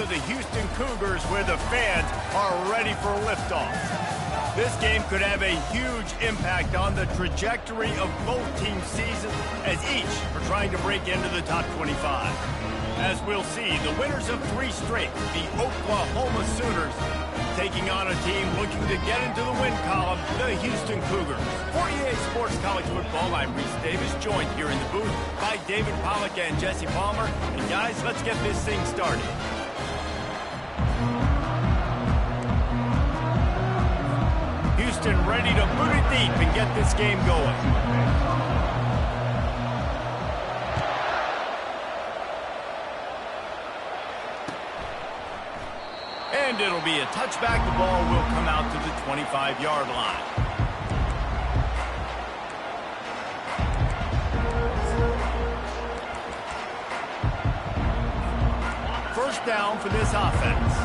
to the Houston Cougars, where the fans are ready for liftoff. This game could have a huge impact on the trajectory of both teams' seasons, as each are trying to break into the top 25. As we'll see, the winners of 3 straight, the Oklahoma Sooners, taking on a team looking to get into the win column, the Houston Cougars. For EA Sports College Football, I'm Reese Davis, joined here in the booth by David Pollack and Jesse Palmer. And guys, let's get this thing started. Houston ready to boot it deep and get this game going. And it'll be a touchback. The ball will come out to the 25-yard line. First down for this offense.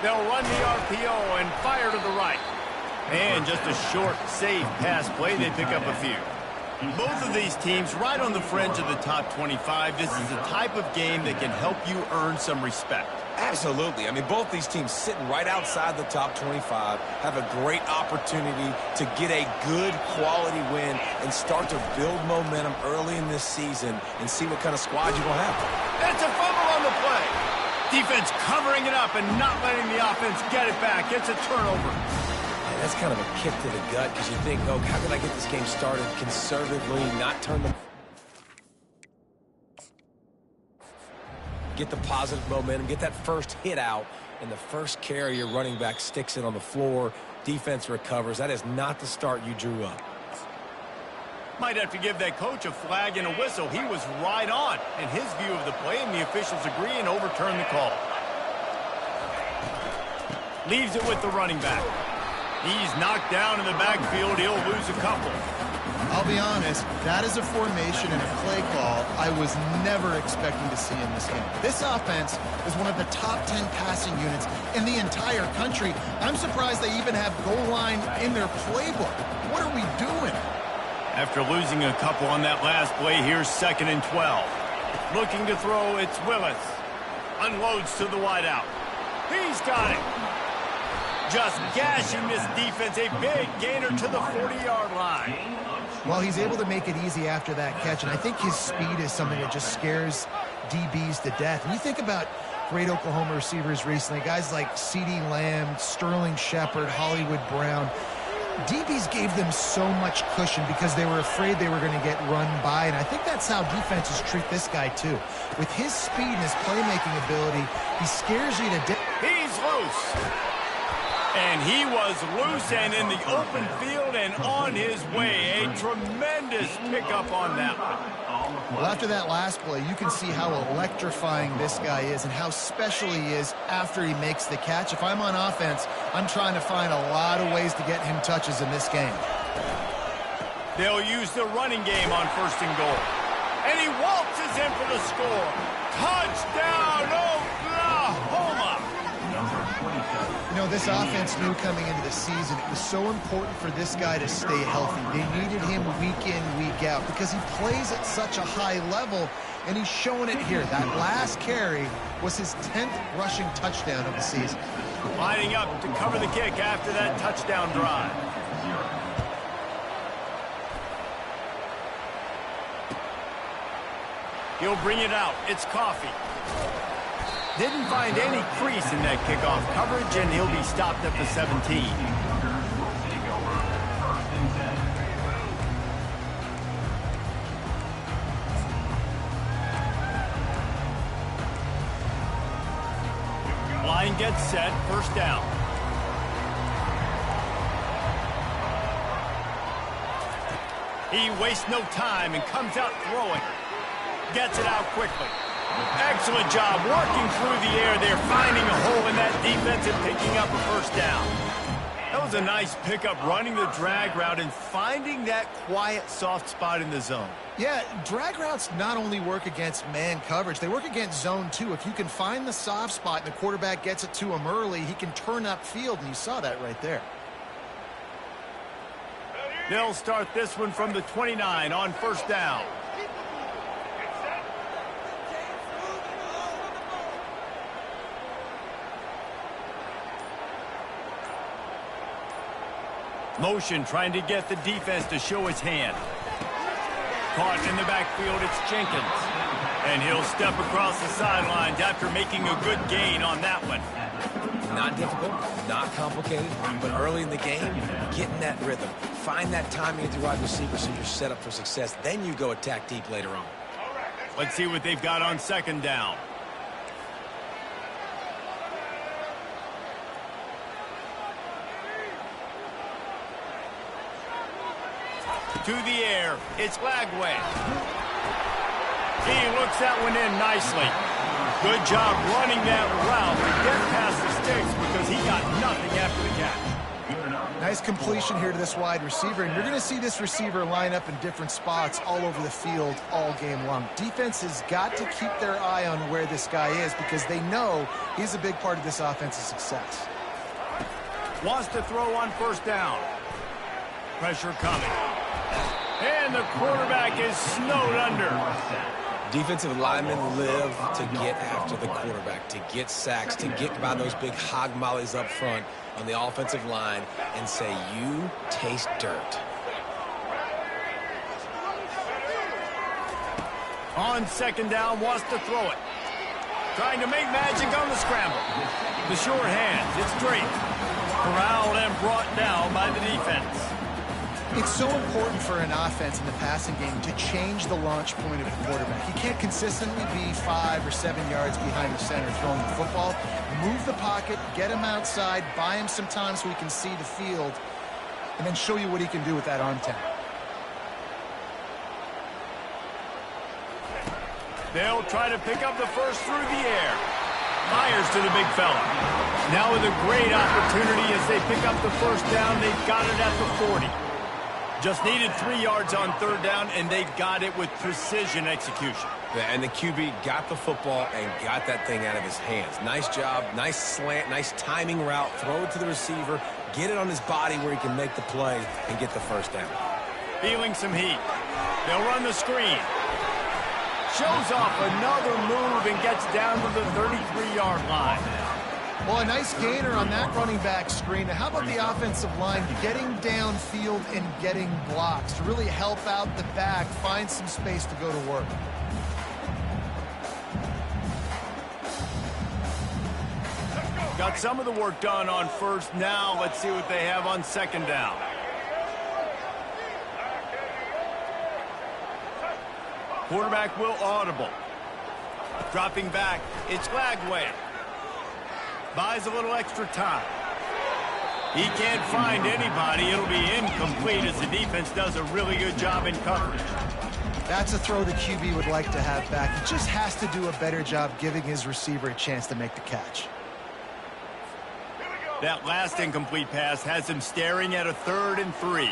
They'll run the RPO and fire to the right. And just a short, safe pass play. They pick up a few. Both of these teams right on the fringe of the top 25. This is the type of game that can help you earn some respect. Absolutely. I mean, both these teams sitting right outside the top 25 have a great opportunity to get a good quality win and start to build momentum early in this season and see what kind of squad you're going to have. It's a fumble on the play. Defense covering it up and not letting the offense get it back. It's a turnover. That's kind of a kick to the gut because you think, oh, how can I get this game started conservatively, not turn the... Get the positive momentum, get that first hit out, and the first carry, your running back sticks it on the floor, defense recovers. That is not the start you drew up. Might have to give that coach a flag and a whistle. He was right on in his view of the play, and the officials agree and overturn the call. Leaves it with the running back. He's knocked down in the backfield. He'll lose a couple. I'll be honest, that is a formation and a play call I was never expecting to see in this game. This offense is one of the top 10 passing units in the entire country. I'm surprised they even have goal line in their playbook. What are we doing? After losing a couple on that last play, here's 2nd and 12. Looking to throw, it's Willis. Unloads to the wideout. He's got it. Just gashing this defense, a big gainer to the 40-yard line. Well, he's able to make it easy after that catch, and I think his speed is something that just scares DBs to death. And you think about great Oklahoma receivers recently, guys like CeeDee Lamb, Sterling Shepard, Hollywood Brown. DBs gave them so much cushion because they were afraid they were going to get run by, and I think that's how defenses treat this guy too. With his speed and his playmaking ability, he scares you to death. He's loose. And he was loose and in the open field and on his way. A tremendous pickup on that one. Well, after that last play, you can see how electrifying this guy is and how special he is after he makes the catch. If I'm on offense, I'm trying to find a lot of ways to get him touches in this game. They'll use the running game on 1st and goal. And he waltzes in for the score. Touchdown, Oklahoma! You know, this offense knew coming into the season it was so important for this guy to stay healthy. They needed him week in, week out because he plays at such a high level, and he's showing it here. That last carry was his 10th rushing touchdown of the season. Lining up to cover the kick after that touchdown drive. He'll bring it out. It's Coffee. Didn't find any crease in that kickoff coverage, and he'll be stopped at the 17. Line gets set, 1st down. He wastes no time and comes out throwing. Gets it out quickly. Excellent job working through the air there, finding a hole in that defense and picking up a 1st down. That was a nice pickup, running the drag route and finding that quiet, soft spot in the zone. Yeah, drag routes not only work against man coverage, they work against zone too. If you can find the soft spot and the quarterback gets it to him early, he can turn upfield, and you saw that right there. They'll start this one from the 29 on first down. Motion trying to get the defense to show his hand. Caught in the backfield, it's Jenkins. And he'll step across the sidelines after making a good gain on that one. Not difficult, not complicated, but early in the game, get in that rhythm. Find that timing at the wide receiver so you're set up for success. Then you go attack deep later on. Let's see what they've got on second down. To the air, it's Lagway. He looks that one in nicely. Good job running that route to get past the sticks because he got nothing after the catch. Nice completion here to this wide receiver, and you're going to see this receiver line up in different spots all over the field all game long. Defense has got to keep their eye on where this guy is because they know he's a big part of this offense's success. Wants to throw on first down. Pressure coming. And the quarterback is snowed under. Defensive linemen live to get after the quarterback, to get sacks, to get by those big hog mollies up front on the offensive line and say, you taste dirt. On second down, wants to throw it. Trying to make magic on the scramble. The short hand, it's Drake. Corralled and brought down by the defense. It's so important for an offense in the passing game to change the launch point of the quarterback. He can't consistently be 5 or 7 yards behind the center throwing the football. Move the pocket, get him outside, buy him some time so he can see the field, and then show you what he can do with that arm talent. They'll try to pick up the first through the air. Fires to the big fella. Now with a great opportunity as they pick up the first down, they've got it at the 40. Just needed 3 yards on third down, and they got it with precision execution. Yeah, and the QB got the football and got that thing out of his hands. Nice job, nice slant, nice timing route. Throw it to the receiver, get it on his body where he can make the play and get the first down. Feeling some heat. They'll run the screen. Shows off another move and gets down to the 33-yard line. Well, a nice gainer on that running back screen. How about the offensive line getting downfield and getting blocks to really help out the back, find some space to go to work? Got some of the work done on first. Now let's see what they have on second down. Quarterback will audible. Dropping back, it's Lagway. Buys a little extra time. He can't find anybody. It'll be incomplete as the defense does a really good job in coverage. That's a throw the QB would like to have back. He just has to do a better job giving his receiver a chance to make the catch. That last incomplete pass has him staring at a 3rd and 3.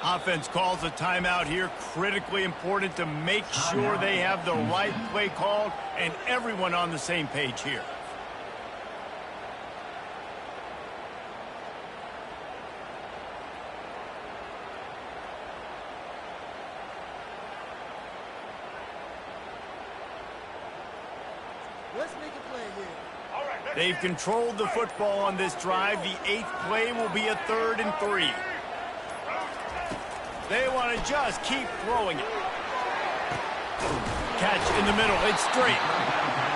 Offense calls a timeout here. Critically important to make sure they have the right play called and everyone on the same page here. Let's make a play here. They've controlled the football on this drive. The 8th play will be a 3rd and 3. They want to just keep throwing it. Catch in the middle. It's straight.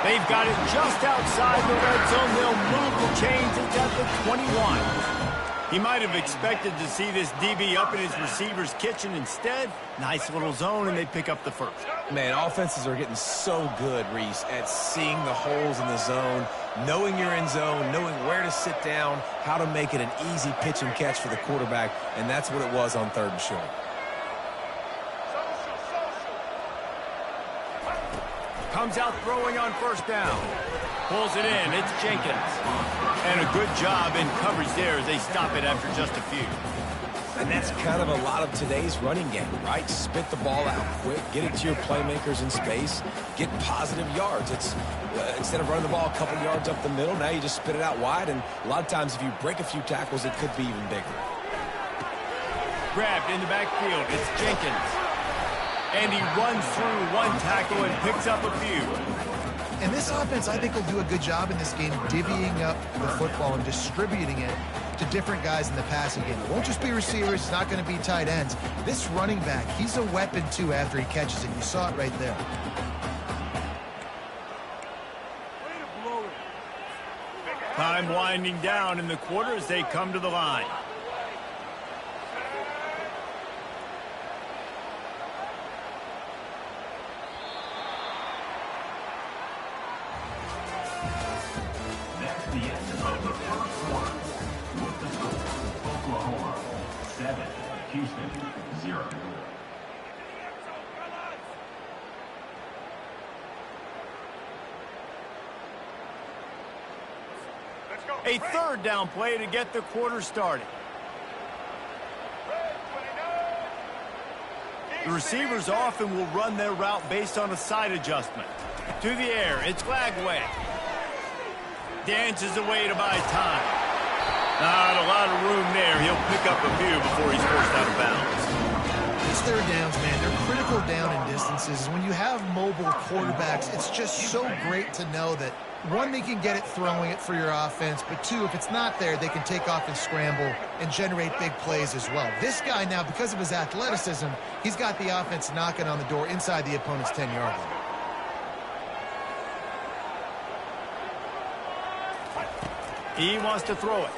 They've got it just outside the red zone. They'll move the chains. It's at the 21. He might have expected to see this DB up in his receiver's kitchen. Instead, nice little zone, and they pick up the first. Man, offenses are getting so good, Reese, at seeing the holes in the zone, knowing you're in zone, knowing where to sit down, how to make it an easy pitch and catch for the quarterback, and that's what it was on 3rd and short. Comes out throwing on first down. Pulls it in. It's Jenkins. And a good job in coverage there as they stop it after just a few. And that's kind of a lot of today's running game, right? Spit the ball out quick, get it to your playmakers in space, get positive yards. It's instead of running the ball a couple yards up the middle, now you just spit it out wide, and a lot of times if you break a few tackles, it could be even bigger. Grabbed in the backfield, it's Jenkins. And he runs through one tackle and picks up a few. And this offense, I think, will do a good job in this game divvying up the football and distributing it to different guys in the passing game. It won't just be receivers. It's not going to be tight ends. This running back, he's a weapon, too, after he catches it. You saw it right there. Time winding down in the quarter as they come to the line. The end of the first quarter with the score: Oklahoma 7, Houston 0. A third down play to get the quarter started. The receivers often will run their route based on a side adjustment. To the air, it's Lagway. Dances away to buy time. Not a lot of room there. He'll pick up a few before he's forced out of bounds. These third downs, man, they're critical down in distances. When you have mobile quarterbacks, it's just so great to know that, one, they can get it throwing it for your offense, but two, if it's not there, they can take off and scramble and generate big plays as well. This guy now, because of his athleticism, he's got the offense knocking on the door inside the opponent's 10-yard line. He wants to throw it.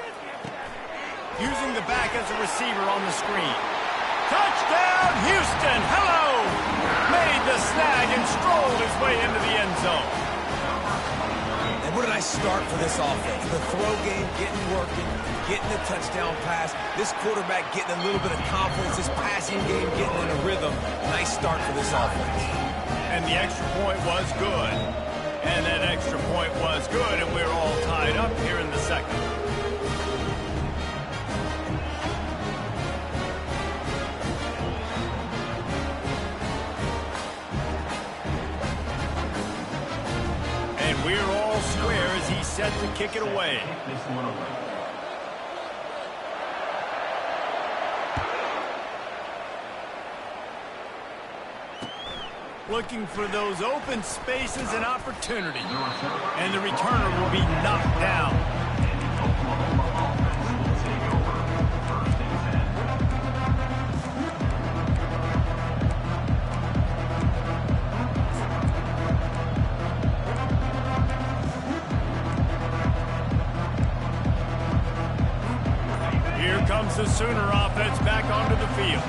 Using the back as a receiver on the screen. Touchdown, Houston! Hello! Made the snag and strolled his way into the end zone. And what a nice start for this offense. The throw game getting working, getting the touchdown pass. This quarterback getting a little bit of confidence. This passing game getting in a rhythm. Nice start for this offense. And the extra point was good. And that extra point was good, and we're all tied up here in the second. And we're all square as he's set to kick it away. This one away. Looking for those open spaces and opportunity. And the returner will be knocked down. Here comes the Sooner offense back onto the field.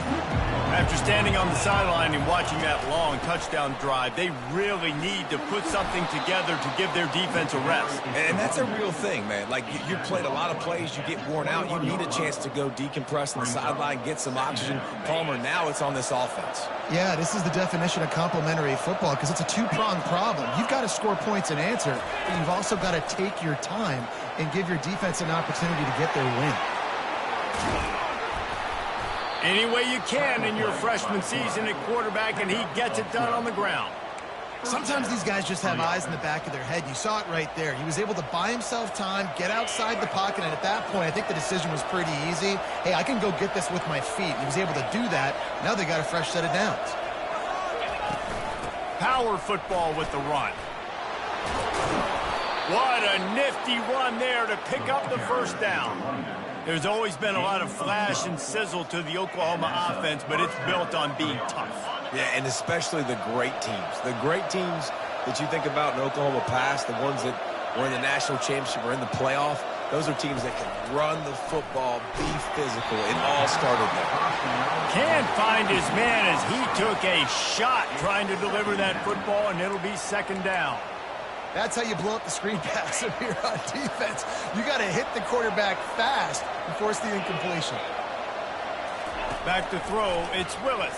After standing on the sideline and watching that long touchdown drive, they really need to put something together to give their defense a rest. And that's a real thing, man. Like, you played a lot of plays, you get worn out, you need a chance to go decompress on the sideline, get some oxygen. Palmer, now it's on this offense. Yeah, this is the definition of complementary football because it's a two-pronged problem. You've got to score points and answer, but you've also got to take your time and give your defense an opportunity to get their win. Any way you can in your freshman season at quarterback, and he gets it done on the ground. Sometimes these guys just have eyes in the back of their head. You saw it right there. He was able to buy himself time, get outside the pocket, and at that point, I think the decision was pretty easy. Hey, I can go get this with my feet. He was able to do that. Now they got a fresh set of downs. Power football with the run. What a nifty run there to pick up the first down. There's always been a lot of flash and sizzle to the Oklahoma offense, but it's built on being tough. Yeah, and especially the great teams. The great teams that you think about in Oklahoma past, the ones that were in the national championship or in the playoff, those are teams that can run the football, be physical. It all started there. Can't find his man as he took a shot trying to deliver that football, and it'll be second down. That's how you blow up the screen pass if you're on defense. You got to hit the quarterback fast and force the incompletion. Back to throw, it's Willis.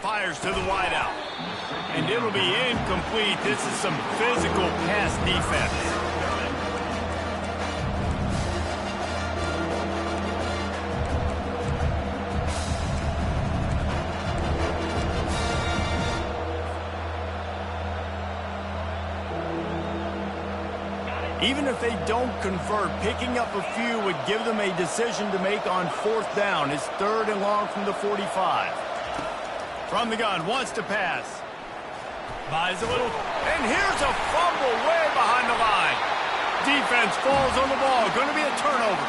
Fires to the wideout. And it'll be incomplete. This is some physical pass defense. Even if they don't convert, picking up a few would give them a decision to make on 4th down. It's 3rd and long from the 45. From the gun, wants to pass. Buys a little, and here's a fumble way behind the line. Defense falls on the ball, going to be a turnover.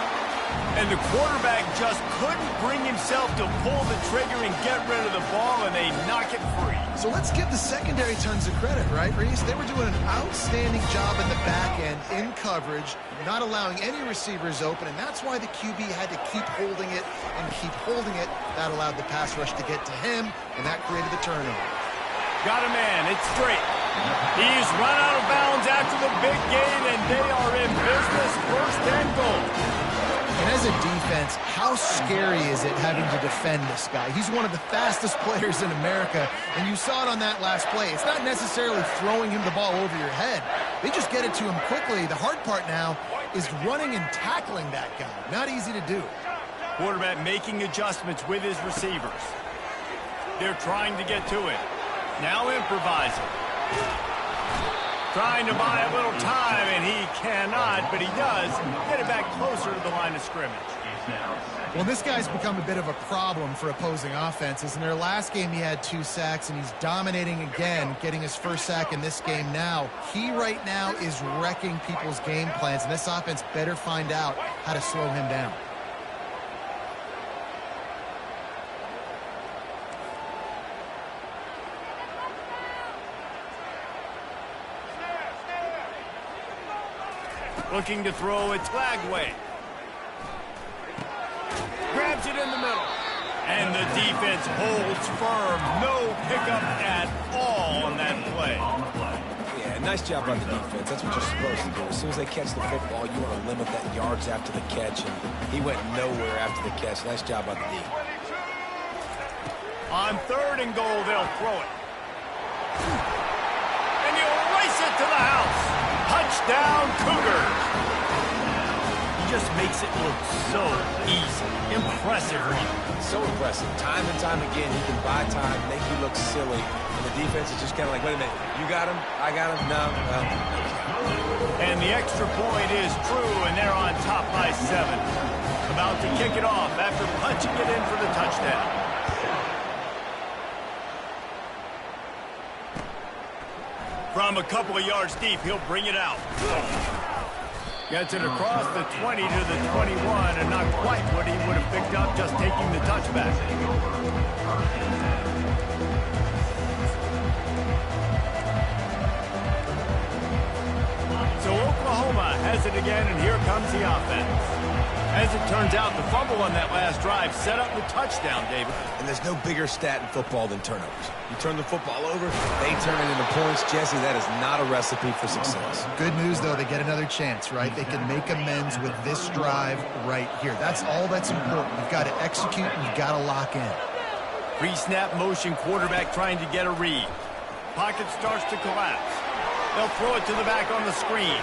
And the quarterback just couldn't bring himself to pull the trigger and get rid of the ball, and they knock it free. So let's give the secondary tons of credit, right, Reese? They were doing an outstanding job in the back end, in coverage, not allowing any receivers open, and that's why the QB had to keep holding it and keep holding it. That allowed the pass rush to get to him, and that created the turnover. Got a man. It's straight. He's run out of bounds after the big gain, and they are in business. 1st and goal. And as a defense, how scary is it having to defend this guy? He's one of the fastest players in America, and you saw it on that last play. It's not necessarily throwing him the ball over your head. They just get it to him quickly. The hard part now is running and tackling that guy. Not easy to do. Quarterback making adjustments with his receivers. They're trying to get to it. Now improvising. Trying to buy a little time, and he cannot, but he does get it back closer to the line of scrimmage. Well, this guy's become a bit of a problem for opposing offenses. In their last game, he had 2 sacks, and he's dominating again, getting his 1st sack in this game now. He right now is wrecking people's game plans, and this offense better find out how to slow him down. Looking to throw, it's Lagway. Grabs it in the middle. And the defense holds firm. No pickup at all on that play. Yeah, nice job on the defense. That's what you're supposed to do. As soon as they catch the football, you want to limit that yards after the catch, and he went nowhere after the catch. Nice job on the D. On 3rd and goal, they'll throw it. And you'll race it to the house. Touchdown, Cougars. He just makes it look so easy. Impressive. So impressive. Time and time again, he can buy time, make you look silly. And the defense is just kind of like, wait a minute, you got him? I got him? No. And the extra point is true, and they're on top by 7. About to kick it off after punching it in for the touchdown. From a couple of yards deep, he'll bring it out. Gets it across the 20 to the 21, and not quite what he would have picked up just taking the touchback. So Oklahoma has it again, and here comes the offense. As it turns out, the fumble on that last drive set up the touchdown, David. And there's no bigger stat in football than turnovers. You turn the football over, they turn it into points. Jesse, that is not a recipe for success. Good news, though, they get another chance, right? They can make amends with this drive right here. That's all that's important. You've got to execute, and you've got to lock in. Pre-snap motion, quarterback trying to get a read. Pocket starts to collapse. They'll throw it to the back on the screen.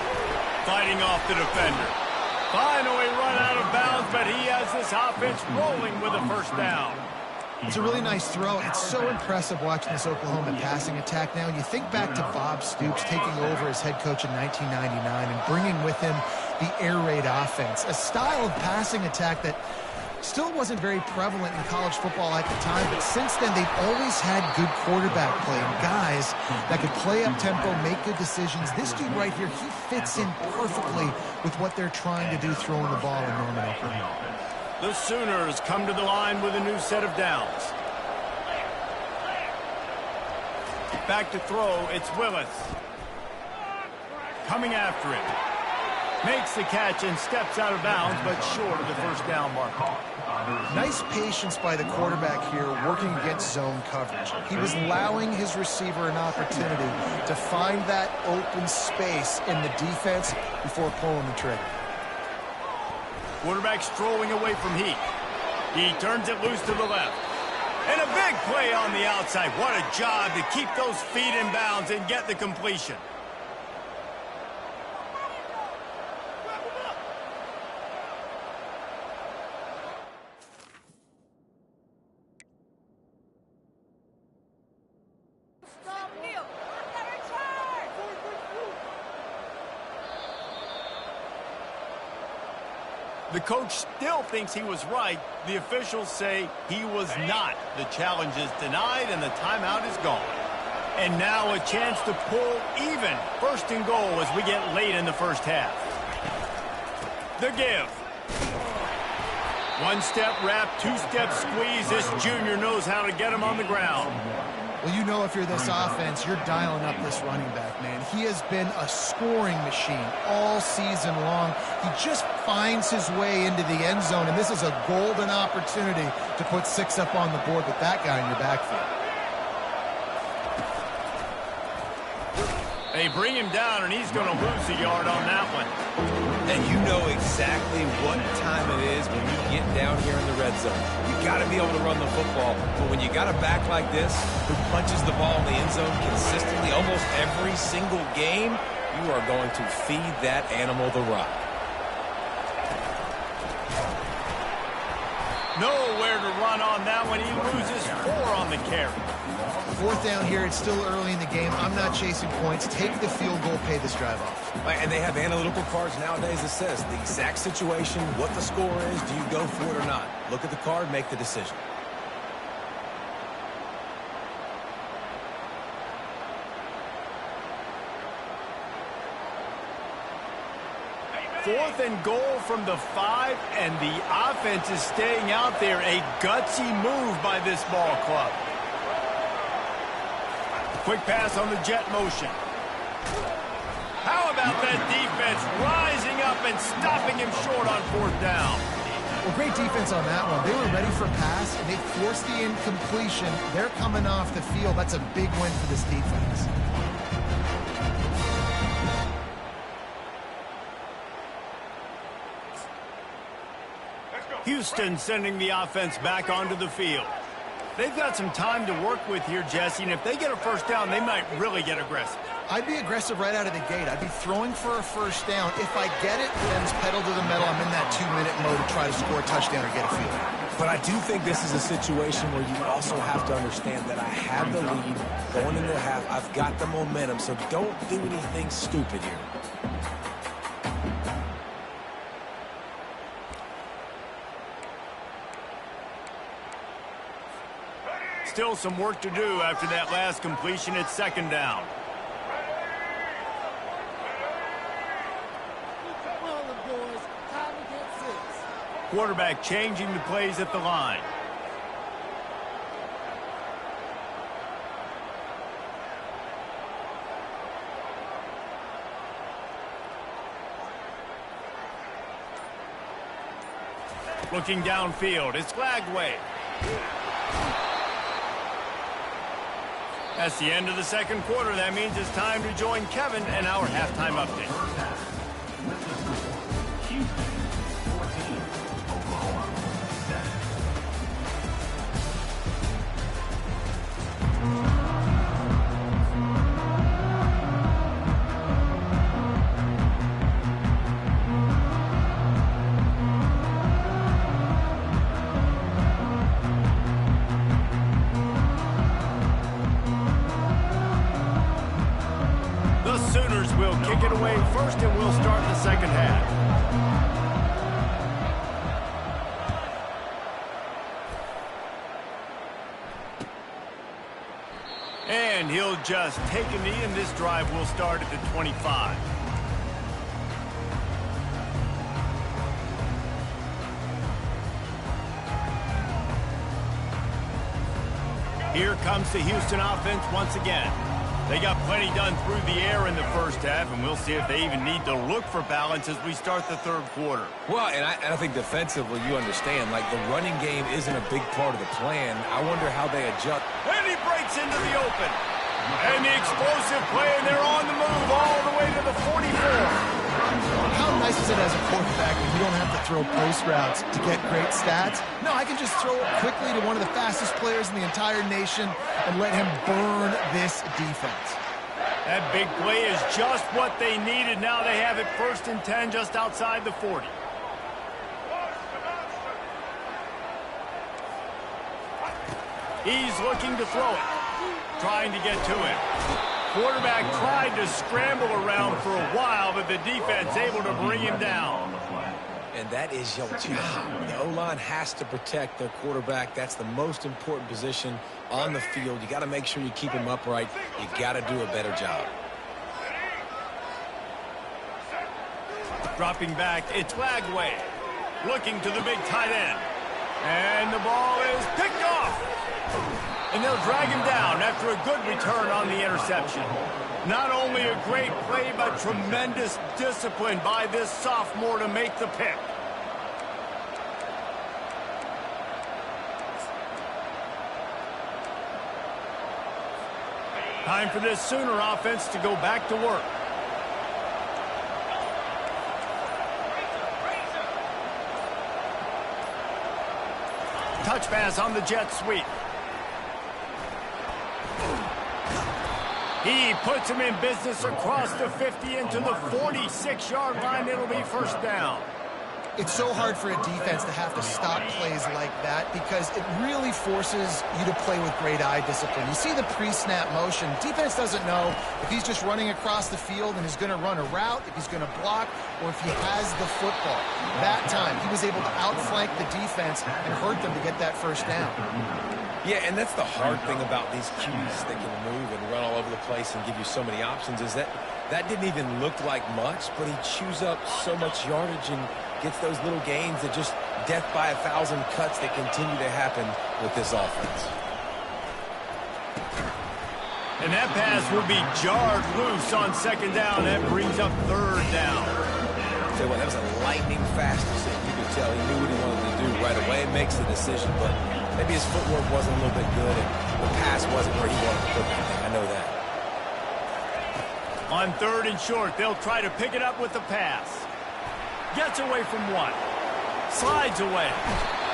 Fighting off the defender. Finally run out of bounds, but he has this offense rolling with a 1st down. It's a really nice throw. It's so impressive watching this Oklahoma passing attack now. And you think back to Bob Stoops taking over as head coach in 1999 and bringing with him the air raid offense, a style of passing attack that still wasn't very prevalent in college football at the time, but since then they've always had good quarterback play and guys that could play up tempo, make good decisions. This dude right here, he fits in perfectly with what they're trying to do throwing the ball in Norman, Oklahoma. The Sooners come to the line with a new set of downs. Back to throw, it's Willis. Coming after it. Makes the catch and steps out of bounds, but short of the 1st down marker. Nice patience by the quarterback here working against zone coverage. He was allowing his receiver an opportunity to find that open space in the defense before pulling the trigger. Quarterback strolling away from Heat. He turns it loose to the left. And a big play on the outside. What a job to keep those feet in bounds and get the completion. The coach still thinks he was right. The officials say he was not. The challenge is denied, and the timeout is gone. And now a chance to pull even. First and goal as we get late in the first half. The give. One-step wrap, two-step squeeze. This junior knows how to get him on the ground. Well, you know if you're this offense, you're dialing up this running back, man. He has been a scoring machine all season long. He just finds his way into the end zone, and this is a golden opportunity to put 6 up on the board with that guy in your backfield. They bring him down, and he's going to lose a yard on that one. And you know exactly what time it is when you get down here in the red zone. You got to be able to run the football. But when you got a back like this who punches the ball in the end zone consistently almost every single game, you are going to feed that animal the rock. Nowhere to run on that one. He loses 4 on the carry. 4th down here. It's still early in the game. I'm not chasing points. Take the field goal, pay this drive off. And they have analytical cards nowadays that says the exact situation, what the score is, do you go for it or not? Look at the card, make the decision. Fourth and goal from the 5, and the offense is staying out there. A gutsy move by this ball club. Quick pass on the jet motion. How about that defense rising up and stopping him short on 4th down? Well, great defense on that one. They were ready for pass, and they forced the incompletion. They're coming off the field. That's a big win for this defense. Houston sending the offense back onto the field. They've got some time to work with here, Jesse, and if they get a first down, they might really get aggressive. I'd be aggressive right out of the gate. I'd be throwing for a first down. If I get it, then it's pedal to the metal. I'm in that 2-minute mode to try to score a touchdown or get a field. But I do think this is a situation where you also have to understand that I have the lead going into the half. I've got the momentum, so don't do anything stupid here. Still some work to do after that last completion. It's 2nd down. Quarterback changing the plays at the line. Looking downfield, it's Lagway. That's the end of the 2nd quarter. That means it's time to join Kevin and our halftime update. Houston 14, Oklahoma 7. Will kick it away first, and we'll start the 2nd half. And he'll just take a knee, and this drive will start at the 25. Here comes the Houston offense once again. They got plenty done through the air in the first half, and we'll see if they even need to look for balance as we start the 3rd quarter. Well, and I think defensively, you understand, like the running game isn't a big part of the plan. I wonder how they adjust. And he breaks into the open. And the explosive play, and they're on the move all the way to the 44. How nice is it as a quarterback when you don't have to throw post routes to get great stats? No, I can just throw it quickly to one of the fastest players in the entire nation and let him burn this defense. That big play is just what they needed. Now they have it 1st and 10 just outside the 40. He's looking to throw it. Trying to get to him. Quarterback tried to scramble around for a while, but the defense able to bring him down. And that is your job. The O-line has to protect their quarterback. That's the most important position on the field. You got to make sure you keep him upright. You got to do a better job. Dropping back, it's Lagway. Looking to the big tight end. And the ball is picked off. And they'll drag him down after a good return on the interception. Not only a great play, but tremendous discipline by this sophomore to make the pick. Time for this Sooner offense to go back to work. Touch pass on the jet sweep. He puts him in business across the 50 into the 46-yard line. It'll be first down. It's so hard for a defense to have to stop plays like that because it really forces you to play with great eye discipline. You see the pre-snap motion. Defense doesn't know if he's just running across the field and is going to run a route, if he's going to block, or if he has the football. That time, he was able to outflank the defense and hurt them to get that first down. Yeah, and that's the hard thing about these QBs that can move and run all over the place and give you so many options is that didn't even look like much, but he chews up so much yardage and gets those little gains that just death by 1,000 cuts that continue to happen with this offense. And that pass will be jarred loose on second down. That brings up third down. Tell you what, that was a lightning fast decision. You could tell he knew what he wanted to do right away and makes the decision, but maybe his footwork wasn't a little bit good and the pass wasn't where he wanted to put that thing. I know that. On third and short, they'll try to pick it up with the pass. Gets away from one. Slides away.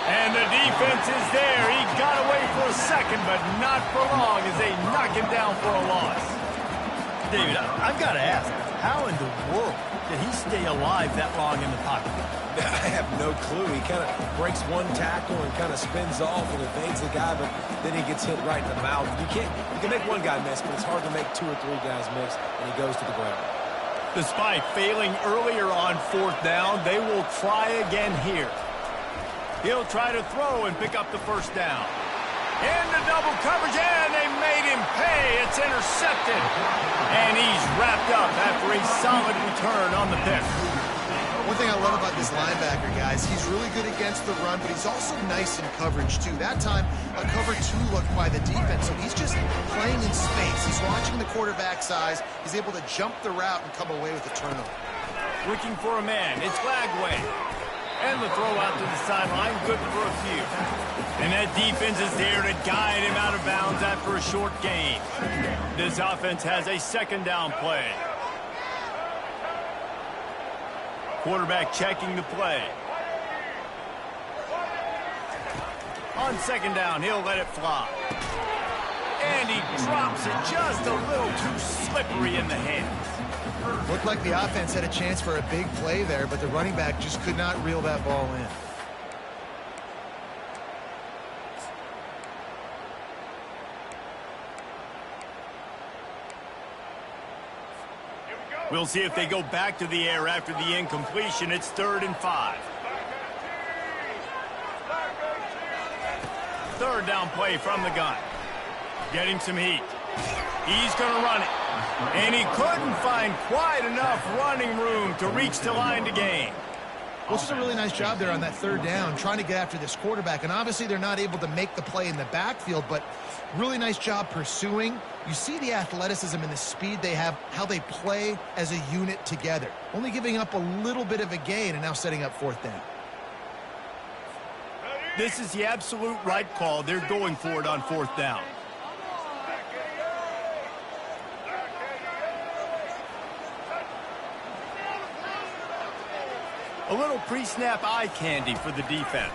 And the defense is there. He got away for a second, but not for long as they knock him down for a loss. David, I've got to ask, how in the world did he stay alive that long in the pocket? I have no clue. He kind of breaks one tackle and kind of spins off and evades the guy, but then he gets hit right in the mouth. You can make one guy miss, but it's hard to make 2 or 3 guys miss, and he goes to the ground. Despite failing earlier on fourth down, they will try again here. He'll try to throw and pick up the first down. Into double coverage, and they made him pay. It's intercepted. And he's wrapped up after a solid return on the pick. One thing I love about this linebacker, guys, he's really good against the run, but he's also nice in coverage, too. That time, a cover 2 look by the defense, so he's just playing in space. He's watching the quarterback's eyes. He's able to jump the route and come away with a turnover. Looking for a man. It's Lagway. And the throw out to the sideline, good for a few. And that defense is there to guide him out of bounds after a short gain. This offense has a second down play. Quarterback checking the play. On second down, he'll let it fly. And he drops it just a little too slippery in the hands. Looked like the offense had a chance for a big play there, but the running back just could not reel that ball in. We'll see if they go back to the air after the incompletion. It's 3rd and 5. Third down play from the gun. Getting some heat. He's going to run it. And he couldn't find quite enough running room to reach the line to gain. Well, just a really nice job there on that third down, trying to get after this quarterback. And obviously they're not able to make the play in the backfield, but really nice job pursuing. You see the athleticism and the speed they have, how they play as a unit together. Only giving up a little bit of a gain and now setting up 4th down. This is the absolute right call. They're going for it on 4th down. A little pre-snap eye candy for the defense.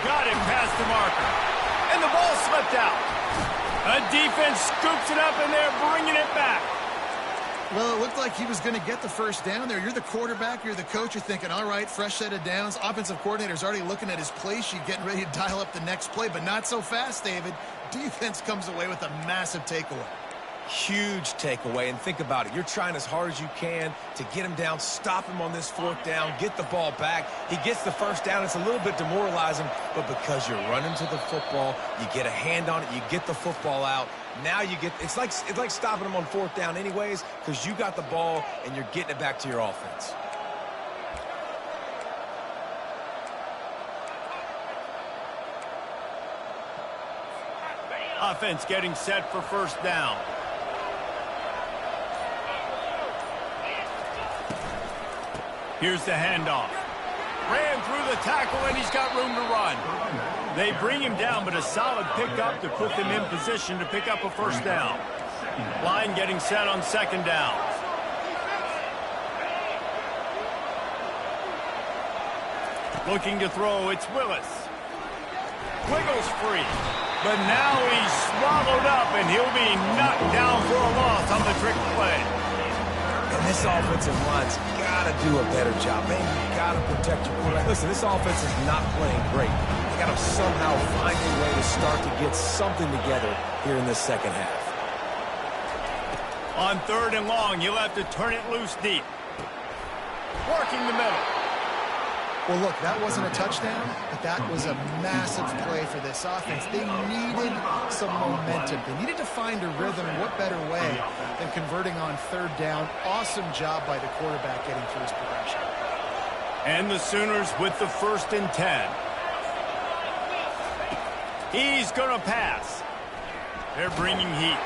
Got him past the marker. And the ball slipped out. A defense scoops it up, and they're bringing it back. Well, it looked like he was going to get the first down there. You're the quarterback, you're the coach, you're thinking, all right, fresh set of downs. Offensive coordinator's already looking at his play sheet, getting ready to dial up the next play, but not so fast, David. Defense comes away with a massive takeaway. Huge takeaway, and think about it. You're trying as hard as you can to get him down, stop him on this 4th down, get the ball back. He gets the 1st down. It's a little bit demoralizing, but because you're running to the football, you get a hand on it, you get the football out. Now you get, it's like stopping him on 4th down anyways, because you got the ball and you're getting it back to your offense. Offense getting set for 1st down. Here's the handoff. Ran through the tackle, and he's got room to run. They bring him down, but a solid pickup to put them in position to pick up a 1st down. Line getting set on 2nd down. Looking to throw, it's Willis. Wiggles free. But now he's swallowed up, and he'll be knocked down for a loss on the trick play. And this offensive line's got to do a better job. Man, you got to protect your quarterback. Listen, this offense is not playing great. They got to somehow find a way to start to get something together here in this 2nd half. On 3rd and long, you'll have to turn it loose deep. Working the middle. Well, look, that wasn't a touchdown, but that was a massive play for this offense. They needed some momentum. They needed to find a rhythm, and what better way than converting on 3rd down. Awesome job by the quarterback getting through his progression. And the Sooners with the 1st and 10. He's going to pass. They're bringing heat.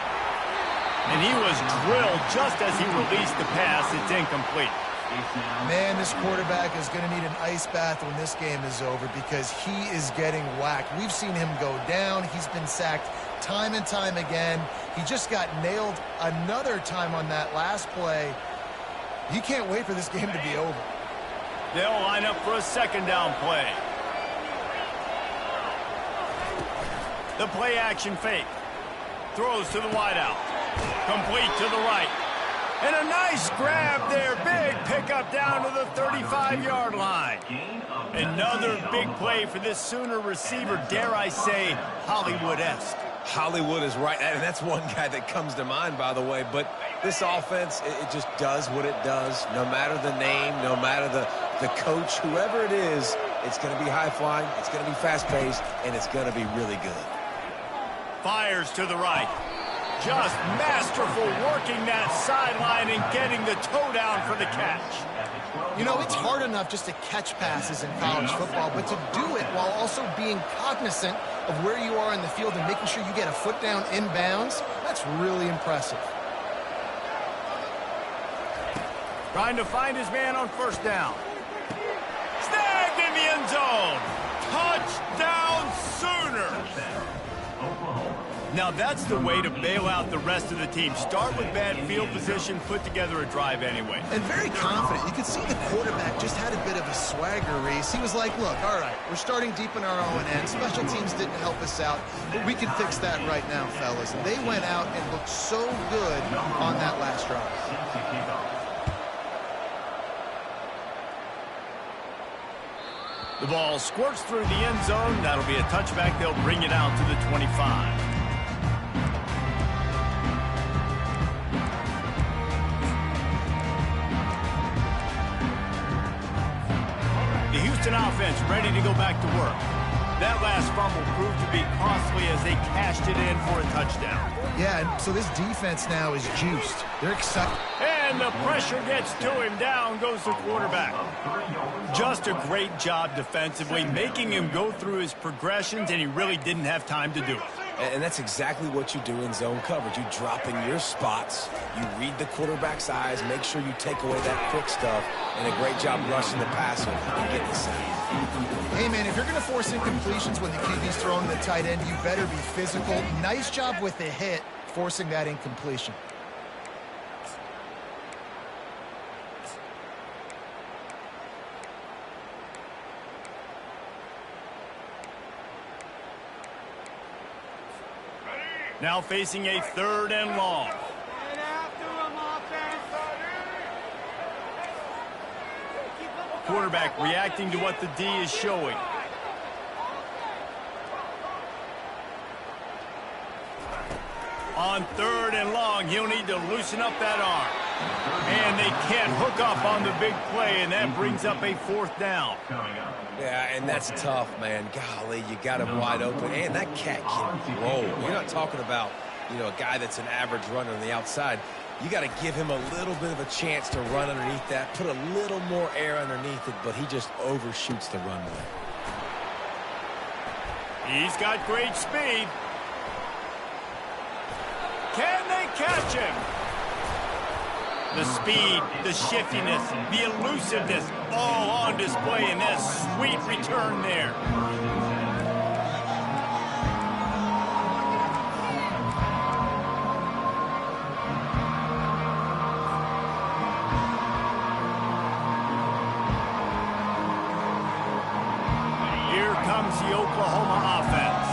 And he was drilled just as he released the pass. It's incomplete. Man, this quarterback is going to need an ice bath when this game is over because he is getting whacked. We've seen him go down. He's been sacked time and time again. He just got nailed another time on that last play. He can't wait for this game to be over. They'll line up for a 2nd down play. The play action fake. Throws to the wideout. Complete to the right. And a nice grab there. Big pickup down to the 35-yard line. Another big play for this Sooner receiver, dare I say, Hollywood-esque. Hollywood is right, and that's one guy that comes to mind, by the way. But this offense, it just does what it does. No matter the name, no matter the coach, whoever it is, it's going to be high-flying, it's going to be fast-paced, and it's going to be really good. Fires to the right. Just masterful working that sideline and getting the toe down for the catch. You know, it's hard enough just to catch passes in college football, but to do it while also being cognizant of where you are in the field and making sure you get a foot down inbounds, that's really impressive. Trying to find his man on 1st down. Snagged in the end zone. Touchdown Sooners. Now that's the way to bail out the rest of the team. Start with bad field position, put together a drive anyway. And very confident. You could see the quarterback just had a bit of a swagger, Reese. He was like, look, all right, we're starting deep in our own end. Special teams didn't help us out, but we can fix that right now, fellas. And they went out and looked so good on that last drive. The ball squirts through the end zone. That'll be a touchback. They'll bring it out to the 25. The Houston offense ready to go back to work. That last fumble proved to be costly as they cashed it in for a touchdown. Yeah, and so this defense now is juiced. They're excited. And the pressure gets to him. Down goes the quarterback. Just a great job defensively, making him go through his progressions, and he really didn't have time to do it. And that's exactly what you do in zone coverage. You drop in your spots, you read the quarterback's eyes, make sure you take away that quick stuff, and a great job rushing the passer and getting the sack. Hey, man, if you're going to force incompletions when the QB's throwing the tight end, you better be physical. Nice job with the hit, forcing that incompletion. Now facing a 3rd and long. Quarterback reacting to what the D is showing. On 3rd and long, he'll need to loosen up that arm. And they can't hook up on the big play, and that brings up a 4th down. Yeah, and that's tough, man. Golly, you got him wide open. And that cat can roll. You're not talking about, a guy that's an average runner on the outside. You got to give him a little bit of a chance to run underneath that, put a little more air underneath it, but he just overshoots the runway. He's got great speed. Can they catch him? The speed, the shiftiness, the elusiveness, all on display in that sweet return there. Here comes the Oklahoma offense.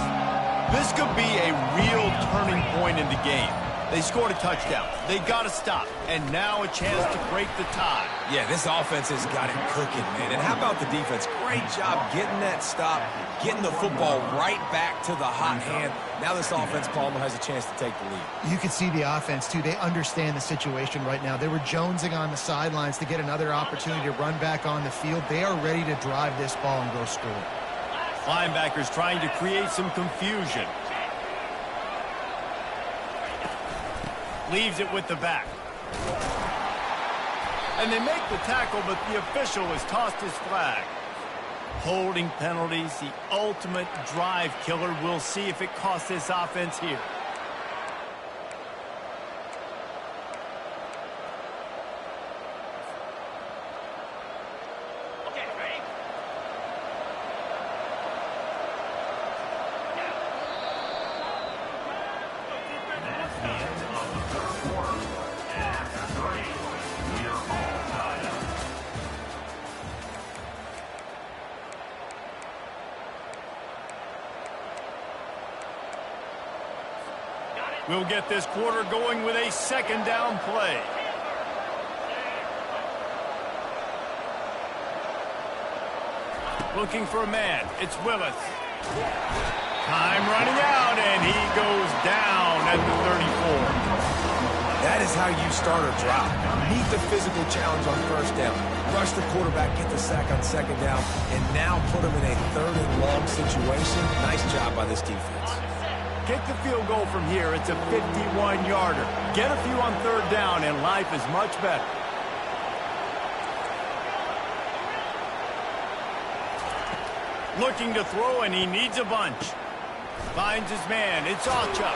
This could be a real turning point in the game. They scored a touchdown. They got to stop. And now a chance to break the tie. Yeah, this offense has got it cooking, man. And how about the defense? Great job getting that stop, getting the football right back to the hot hand. Now this offense, Palmer, has a chance to take the lead. You can see the offense, too. They understand the situation right now. They were jonesing on the sidelines to get another opportunity to run back on the field. They are ready to drive this ball and go score. Linebackers trying to create some confusion. Leaves it with the back. And they make the tackle, but the official has tossed his flag. Holding penalties, the ultimate drive killer. We'll see if it costs this offense here. We'll get this quarter going with a 2nd down play. Looking for a man. It's Willis. Time running out, and he goes down at the 34. That is how you start a drive. Meet the physical challenge on 1st down. Rush the quarterback, get the sack on 2nd down, and now put him in a 3rd and long situation. Nice job by this defense. Kick the field goal from here. It's a 51-yarder. Get a few on 3rd down, and life is much better. Looking to throw, and he needs a bunch. Finds his man. It's Ocha.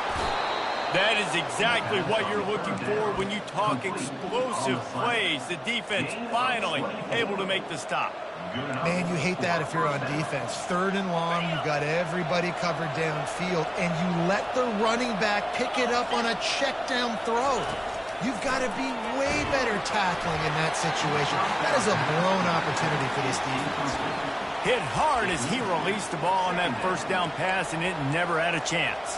That is exactly what you're looking for when you talk explosive plays. The defense finally able to make the stop. Man, you hate that if you're on defense. 3rd and long, you've got everybody covered downfield, and you let the running back pick it up on a check down throw. You've got to be way better tackling in that situation. That is a blown opportunity for this defense. Hit hard as he released the ball on that 1st down pass, and it never had a chance.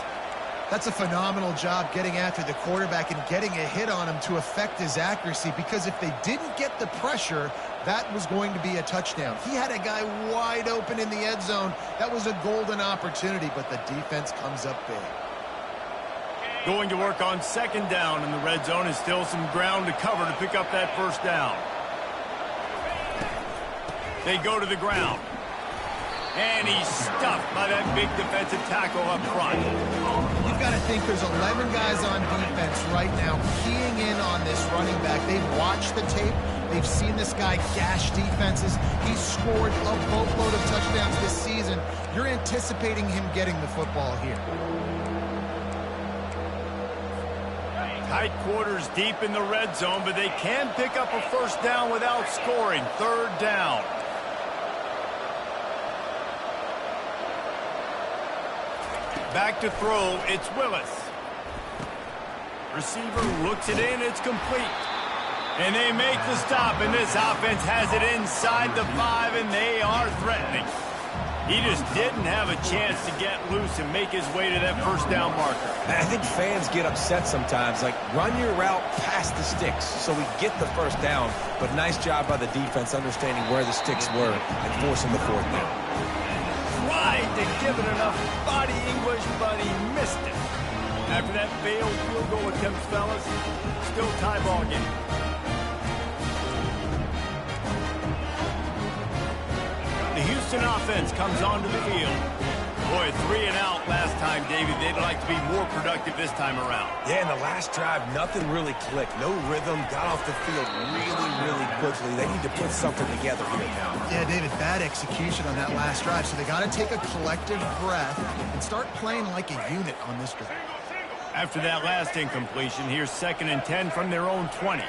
That's a phenomenal job getting after the quarterback and getting a hit on him to affect his accuracy, because if they didn't get the pressure, that was going to be a touchdown. He had a guy wide open in the end zone. That was a golden opportunity, but the defense comes up big. Going to work on 2nd down in the red zone, and still some ground to cover to pick up that 1st down. They go to the ground. And he's stuffed by that big defensive tackle up front. You've got to think there's 11 guys on defense right now keying in on this running back. They've watched the tape. They've seen this guy gash defenses. He's scored a boatload of touchdowns this season. You're anticipating him getting the football here. Tight quarters deep in the red zone, but they can pick up a 1st down without scoring. 3rd down. Back to throw, it's Willis. Receiver looks it in, it's complete. And they make the stop, and this offense has it inside the 5, and they are threatening. He just didn't have a chance to get loose and make his way to that 1st down marker. And I think fans get upset sometimes, like run your route past the sticks so we get the 1st down, but nice job by the defense understanding where the sticks were and forcing the 4th down. Tried to give it enough body English, but he missed it. After that failed field goal attempt, fellas, still tie ball game. The Houston offense comes onto the field. Boy, 3 and out last time, David. They'd like to be more productive this time around. Yeah, in the last drive, nothing really clicked. No rhythm, got off the field really quickly. They need to put something together here now. Yeah, David, bad execution on that last drive. So they got to take a collective breath and start playing like a unit on this drive. After that last incompletion, here's 2nd and 10 from their own 20.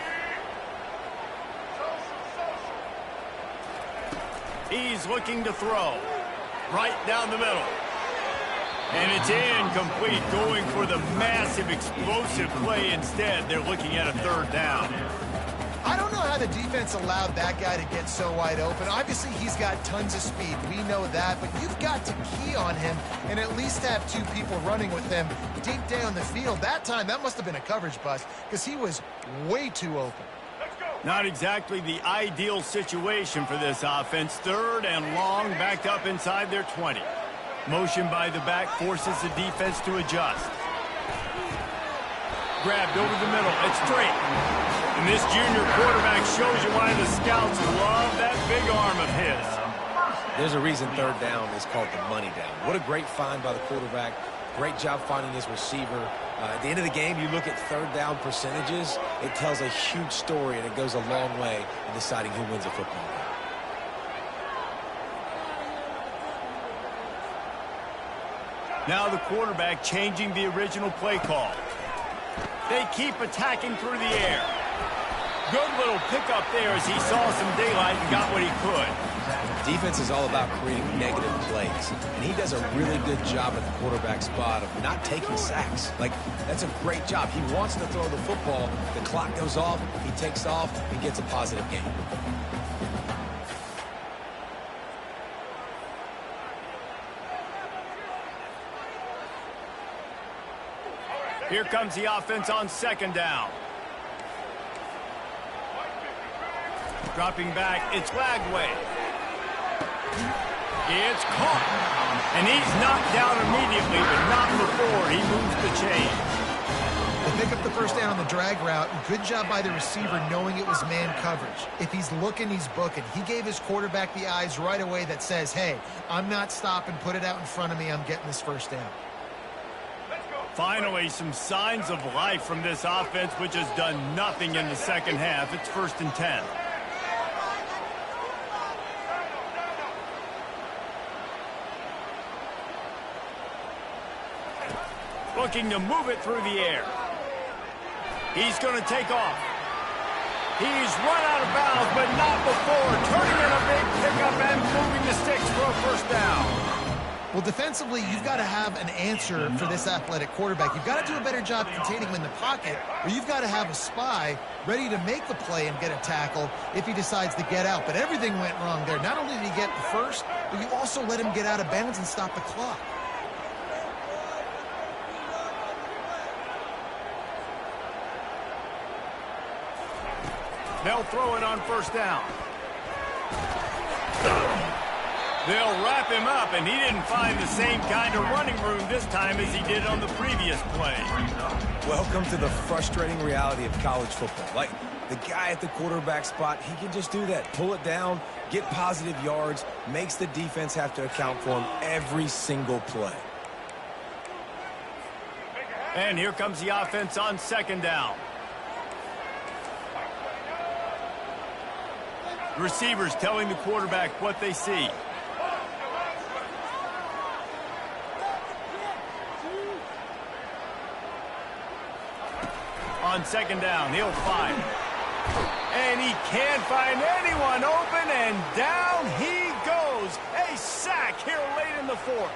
He's looking to throw. Right down the middle. And it's incomplete, going for the massive, explosive play instead. They're looking at a 3rd down. I don't know how the defense allowed that guy to get so wide open. Obviously, he's got tons of speed. We know that. But you've got to key on him and at least have 2 people running with him deep down the field. That time, that must have been a coverage bust because he was way too open. Not exactly the ideal situation for this offense. 3rd and long, backed up inside their 20. Motion by the back forces the defense to adjust. Grabbed over the middle. It's straight. And this junior quarterback shows you why the scouts love that big arm of his. There's a reason 3rd down is called the money down. What a great find by the quarterback. Great job finding his receiver. At the end of the game, you look at 3rd down percentages. It tells a huge story, and it goes a long way in deciding who wins a football game. Now the quarterback changing the original play call. They keep attacking through the air. Good little pickup there as he saw some daylight and got what he could. Defense is all about creating negative plays, and he does a really good job at the quarterback spot of not taking sacks. Like, that's a great job. He wants to throw the football. The clock goes off, he takes off, and gets a positive gain. Here comes the offense on 2nd down. Dropping back, it's Lagway. It's caught. And he's knocked down immediately, but not before he moves the chain. They pick up the 1st down on the drag route. Good job by the receiver knowing it was man coverage. If he's looking, he's booking. He gave his quarterback the eyes right away that says, hey, I'm not stopping. Put it out in front of me. I'm getting this 1st down. Finally, some signs of life from this offense, which has done nothing in the 2nd half. It's 1st and 10. Looking to move it through the air. He's going to take off. He's run out of bounds, but not before. Turning in a big pickup and moving the sticks for a 1st down. Well, defensively, you've got to have an answer for this athletic quarterback. You've got to do a better job containing him in the pocket, or you've got to have a spy ready to make the play and get a tackle if he decides to get out. But everything went wrong there. Not only did he get the 1st, but you also let him get out of bounds and stop the clock. They'll throw it on 1st down. They'll wrap him up, and he didn't find the same kind of running room this time as he did on the previous play. Welcome to the frustrating reality of college football. Like, the guy at the quarterback spot, he can just do that. Pull it down, get positive yards, makes the defense have to account for him every single play. And here comes the offense on 2nd down. Receivers telling the quarterback what they see. On 2nd down, he'll fire. And he can't find anyone open, and down he goes. A sack here late in the 4th.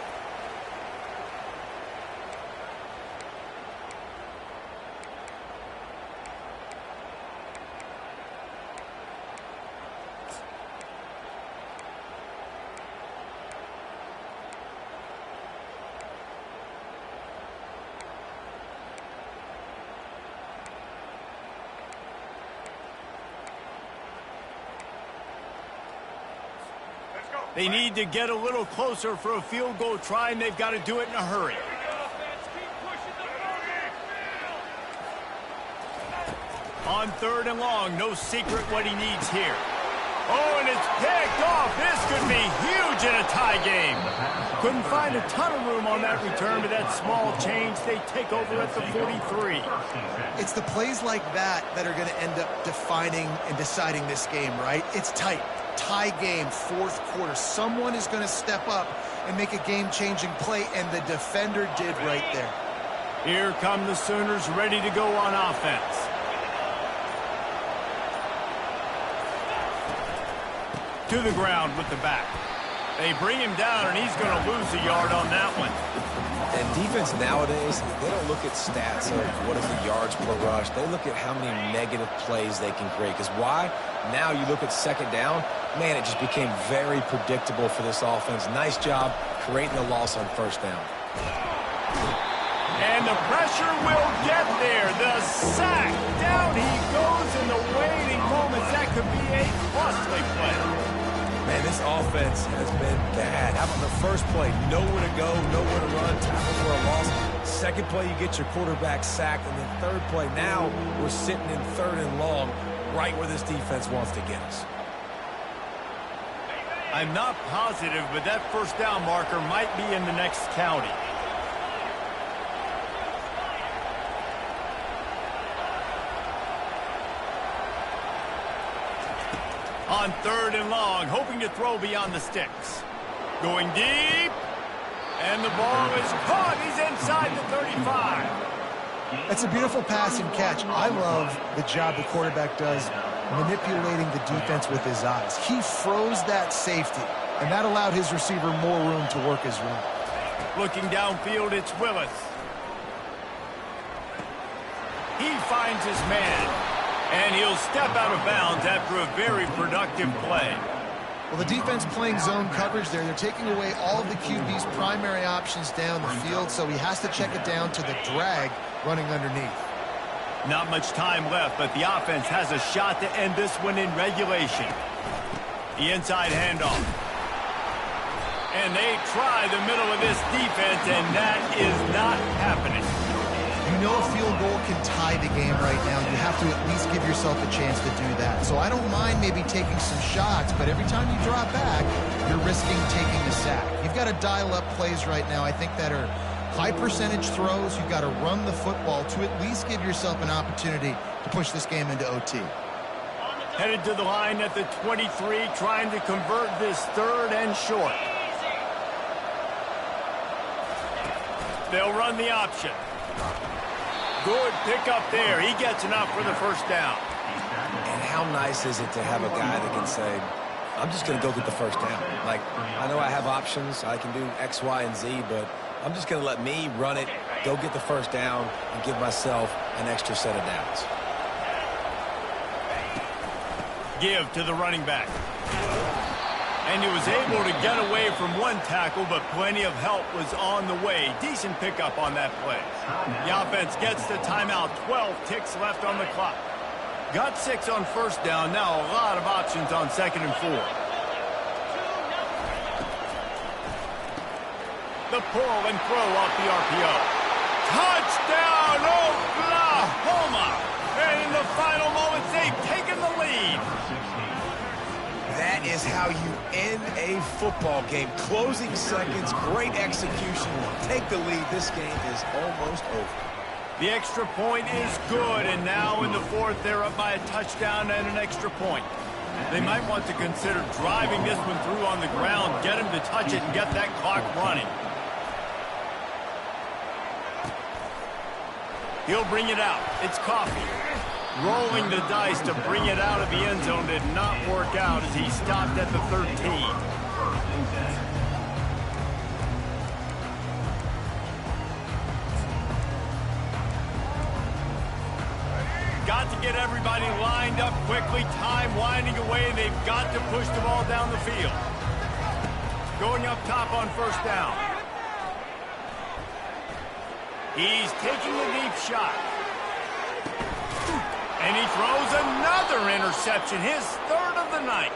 They need to get a little closer for a field goal try, and they've got to do it in a hurry. On 3rd and long, no secret what he needs here. Oh, and it's picked off. This could be huge in a tie game. Couldn't find a ton of room on that return, but that small change, they take over at the 43. It's the plays like that that are going to end up defining and deciding this game, right? It's tight. Tie game, 4th quarter. Someone is going to step up and make a game-changing play, and the defender did right there. Here come the Sooners ready to go on offense. To the ground with the back. They bring him down, and he's going to lose a yard on that one. And defense nowadays, they don't look at stats of what is the yards per rush. They look at how many negative plays they can create. Because why? Now you look at 2nd down, man, it just became very predictable for this offense. Nice job creating the loss on 1st down. And the pressure will get there. The sack. Down he goes in the waiting moments. That could be a costly play. Man, this offense has been bad. How about the first play? Nowhere to go, nowhere to run, tackle for a loss. 2nd play, you get your quarterback sacked. And then 3rd play, now we're sitting in 3rd and long, right where this defense wants to get us. I'm not positive, but that 1st down marker might be in the next county. On 3rd and long, hoping to throw beyond the sticks. Going deep. And the ball is caught. He's inside the 35. That's a beautiful pass and catch. I love the job the quarterback does manipulating the defense with his eyes. He froze that safety, and that allowed his receiver more room to work his run. Looking downfield, it's Willis. He finds his man. And he'll step out of bounds after a very productive play. Well, the defense playing zone coverage there. They're taking away all of the QB's primary options down the field, so he has to check it down to the drag running underneath. Not much time left, but the offense has a shot to end this one in regulation. The inside handoff. And they try the middle of this defense, and that is not happening. You know a field goal can tie the game right now. You have to at least give yourself a chance to do that. So I don't mind maybe taking some shots, but every time you drop back, you're risking taking a sack. You've got to dial up plays right now, I think, that are high percentage throws. You've got to run the football to at least give yourself an opportunity to push this game into OT. Headed to the line at the 23, trying to convert this 3rd and short. They'll run the option. Good pickup there. He gets enough for the 1st down. And how nice is it to have a guy that can say, I'm just going to go get the 1st down. Like, I know I have options. I can do X, Y, and Z, but I'm just going to let me run it, go get the 1st down, and give myself an extra set of downs. Give to the running back. And he was able to get away from one tackle, but plenty of help was on the way. Decent pickup on that play. The offense gets the timeout. 12 ticks left on the clock. Got 6 on 1st down. Now a lot of options on 2nd and 4. The pull and throw off the RPO. Touchdown, Oklahoma! And in the final moments, they've taken the lead. That is how you end a football game. Closing seconds, great execution. Take the lead. This game is almost over. The extra point is good, and now in the 4th, they're up by a touchdown and an extra point. They might want to consider driving this one through on the ground, get him to touch it, and get that clock running. He'll bring it out. It's Coffee. Rolling the dice to bring it out of the end zone did not work out as he stopped at the 13. Got to get everybody lined up quickly. Time winding away. They've got to push the ball down the field. Going up top on 1st down. He's taking the deep shot. And he throws another interception, his 3rd of the night.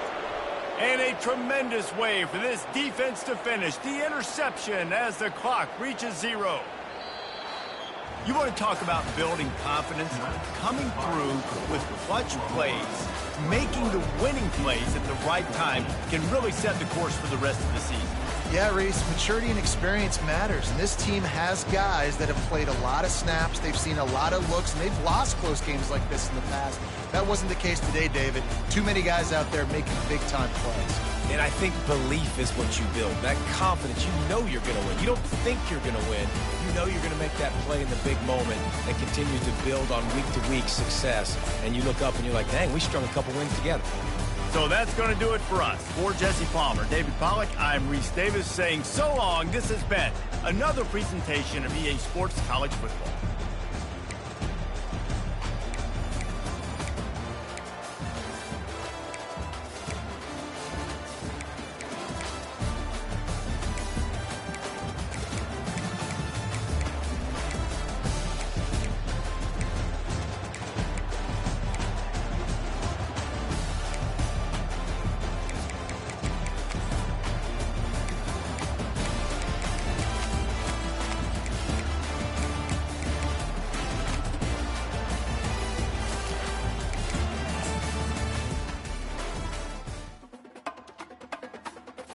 And a tremendous way for this defense to finish the interception as the clock reaches 0. You want to talk about building confidence? Coming through with clutch plays, making the winning plays at the right time can really set the course for the rest of the season. Yeah, Reese, maturity and experience matters, and this team has guys that have played a lot of snaps, they've seen a lot of looks, and they've lost close games like this in the past. That wasn't the case today, David. Too many guys out there making big-time plays. And I think belief is what you build. That confidence, you know you're going to win. You don't think you're going to win. You know you're going to make that play in the big moment and continue to build on week-to-week success. And you look up and you're like, dang, we strung a couple wins together. So that's going to do it for us. For Jesse Palmer, David Pollack, I'm Reese Davis saying so long. This has been another presentation of EA Sports College Football.